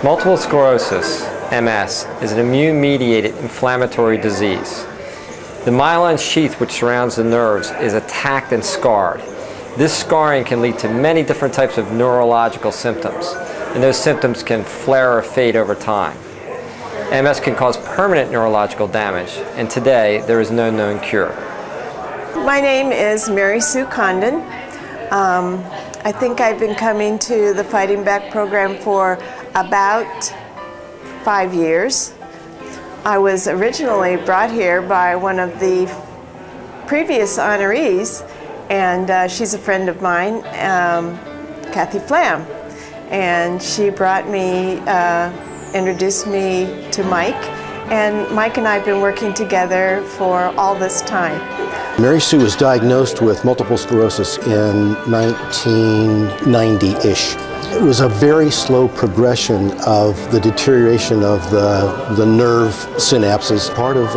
Multiple sclerosis, MS, is an immune-mediated inflammatory disease. The myelin sheath which surrounds the nerves is attacked and scarred. This scarring can lead to many different types of neurological symptoms, and those symptoms can flare or fade over time. MS can cause permanent neurological damage, and today there is no known cure. My name is Sue Condon. I think I've been coming to the Fighting Back program for about 5 years. I was originally brought here by one of the previous honorees, and she's a friend of mine, Kathy Flam. And she brought me, introduced me to Mike, and Mike and I have been working together for all this time. Mary Sue was diagnosed with multiple sclerosis in 1990-ish. It was a very slow progression of the deterioration of the nerve synapses. Part of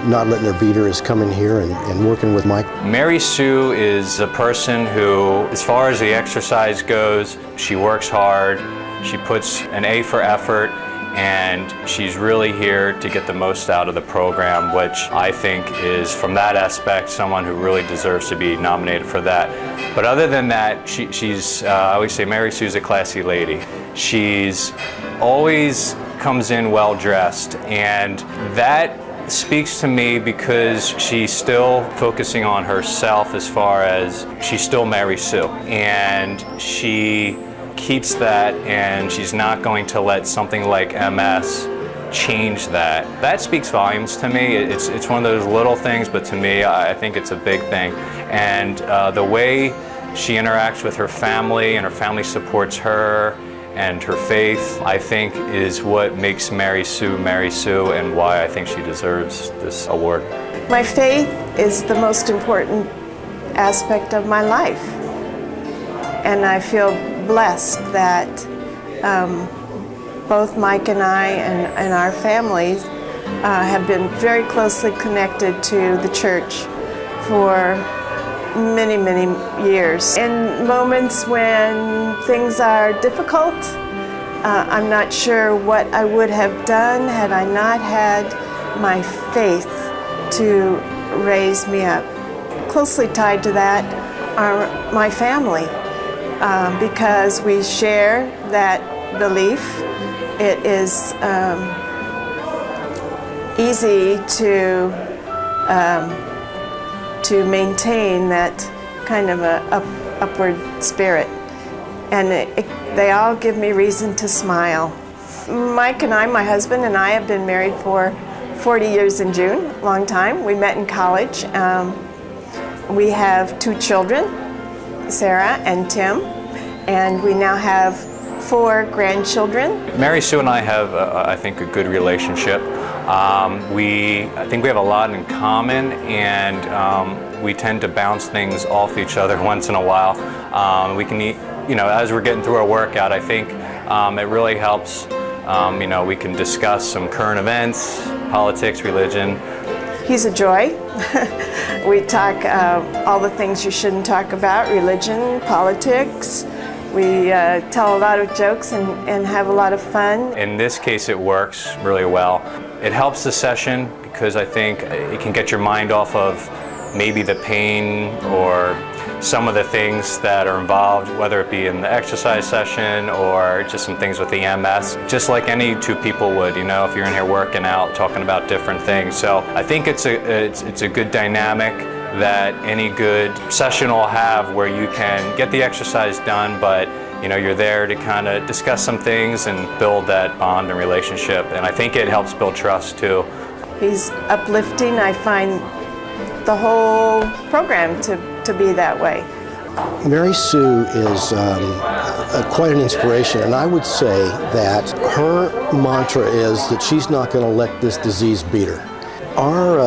not letting her beat her is coming here and working with Mike. Mary Sue is a person who, as far as the exercise goes, she works hard, she puts an A for effort, and she's really here to get the most out of the program, which I think is, from that aspect, someone who really deserves to be nominated for that. But other than that, she's I always say Mary Sue's a classy lady. She's always comes in well dressed, and that speaks to me because she's still focusing on herself as far as she's still Mary Sue, and she keeps that, and she's not going to let something like MS change that. That speaks volumes to me. It's one of those little things, but to me, I think it's a big thing. And the way she interacts with her family, and her family supports her, and her faith, I think, is what makes Mary Sue, and why I think she deserves this award. My faith is the most important aspect of my life, and I feel blessed that both Mike and I and our families have been very closely connected to the church for many, many years. In moments when things are difficult, I'm not sure what I would have done had I not had my faith to raise me up. Closely tied to that are my family. Because we share that belief. It is easy to maintain that kind of a upward spirit, and they all give me reason to smile. Mike and I, my husband and I, have been married for 40 years in June, long time. We met in college. We have 2 children, Sarah and Tim, and we now have 4 grandchildren. Mary Sue and I have, I think, a good relationship. I think we have a lot in common, and we tend to bounce things off each other once in a while. We can eat, as we're getting through our workout, I think it really helps. We can discuss some current events, politics, religion. He's a joy. We talk all the things you shouldn't talk about, religion, politics. We tell a lot of jokes and have a lot of fun. In this case, it works really well. It helps the session because I think it can get your mind off of maybe the pain or some of the things that are involved, whether it be in the exercise session or just some things with the MS, just like any 2 people would, if you're in here working out, talking about different things. So I think it's a good dynamic that any good session will have, where you can get the exercise done, but you're there to kind of discuss some things and build that bond and relationship. And I think it helps build trust too. He's uplifting. I find the whole program to be that way. Mary Sue is quite an inspiration, and I would say that her mantra is that she's not going to let this disease beat her. Our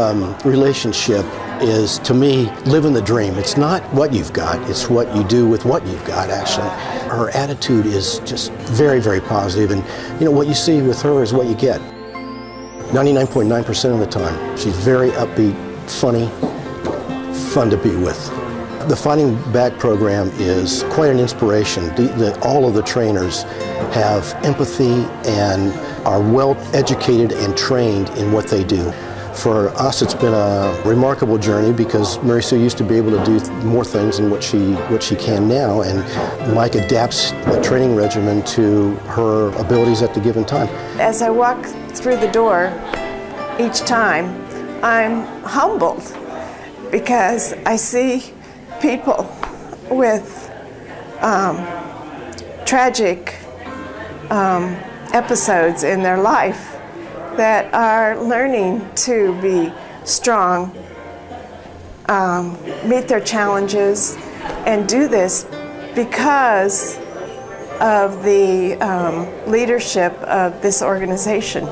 relationship is, to me, living the dream. It's not what you've got, it's what you do with what you've got, actually. Her attitude is just very, very positive, and what you see with her is what you get. 99.9% of the time, she's very upbeat, funny, fun to be with. The Fighting Back program is quite an inspiration. All of the trainers have empathy and are well educated and trained in what they do. For us, it's been a remarkable journey because Mary Sue used to be able to do more things than what she can now, and Mike adapts the training regimen to her abilities at the given time. As I walk through the door each time, I'm humbled because I see people with tragic episodes in their life that are learning to be strong, meet their challenges, and do this because of the leadership of this organization.